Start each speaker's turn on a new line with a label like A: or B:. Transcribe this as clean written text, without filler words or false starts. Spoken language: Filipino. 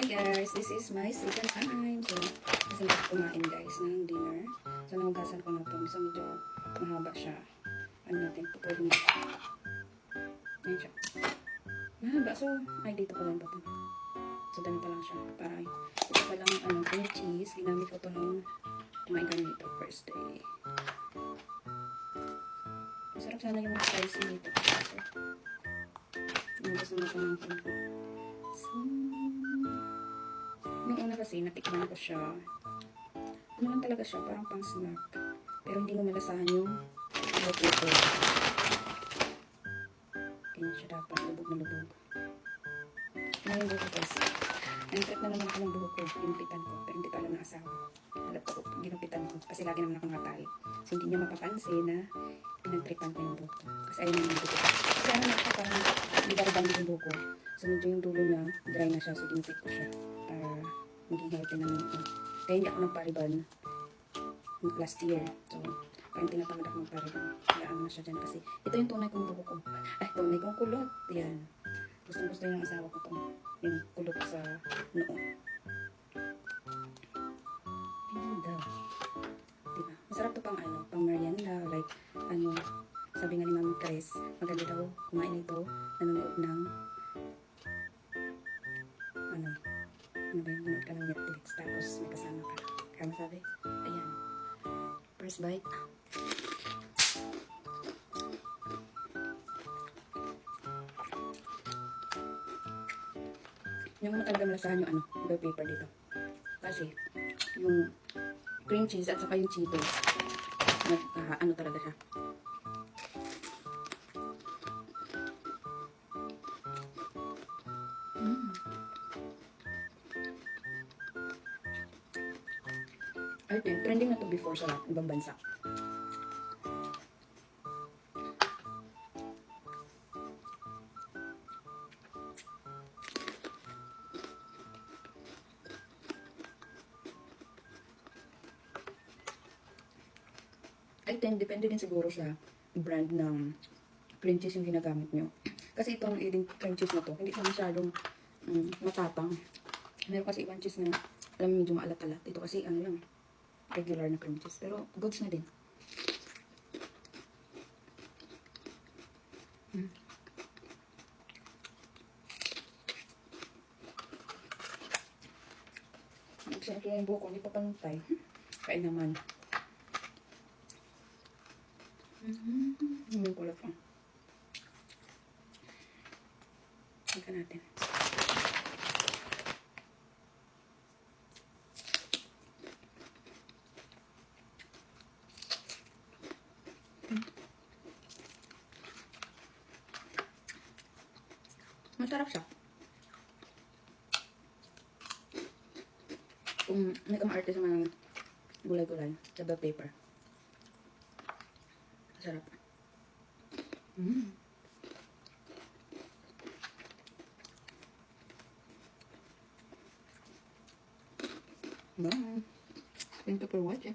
A: Hi guys, this is my second time. So, kasi ako kumain guys ng dinner. So, nahugasan ko na ito. So, medyo mahaba siya. Ano natin, pupwede na. Ayan siya. Mahaba. So, ay dito pa lang ito. So, ganito lang siya. Para, ito pa lang, cream cheese. Ginamit ko ito nung kumain kami dito first day. Masarap sana yung spicy nito. So, gusto na ito ng cream. So, yung una kasi, natikman ko siya. Ano lang talaga siya, parang pang snack. Pero hindi mo malasahan yung potato. Ganyan siya dapat, lubog na lubog. Ngayon buho guys. Nang-trip na naman ako ng buho ko, ginupitan ko. Pero hindi pala ng asawa. Alam ko, ginupitan ko. Kasi lagi naman ako nakatali. So hindi niya mapapansin na pinag-tripan ko yung buho ko. Kasi ayun naman yung buho ko. Kasi ano na siya, parang hindi darabang yung buho ko. So medyo yung dulo niya, dry na siya. So ginupit ko siya. Para maging healthy naman ito. Kaya hindi ako nagpariban last year. So, parang tinatamad ako magpariban. Kaya ano na siya dyan kasi ito yung tunay kong buho ko. Ay, tunay kong kulot. Yan. Gustong-gusto yung asawa ko to. Yung kulot sa noo. Yan daw. Diba? Masarap to pang pang merienda. Like, sabi nga ni Mami Chris, maganda daw kumain ito, nanonood ng ano ba yung nanonood ka ng Netflix tapos may kasama ka. Kaya masabi, ayan, first bite. Yung mo talaga malasahan yung bell pepper dito. Kasi, yung cream cheese at saka yung Cheetos, talaga siya. I think, trending na to before sa ibang bansa. I think, depende din siguro sa brand ng cream cheese yung ginagamit nyo. Kasi itong eating cream cheese na to, hindi siya masyadong matapang. Meron kasi ibang cheese na, alam mo, medyo maalat-alat. Ito kasi, lang, regular na cream cheese. Pero, goods na din. Siyempre yung buko, hindi pa pantay. Kain naman. Yung kulot lang. Tingnan natin. Masarap siya. Kung may kamarte sa mga gulay-gulay, sa bell pepper. Masarap. Bye. Thank you for watching.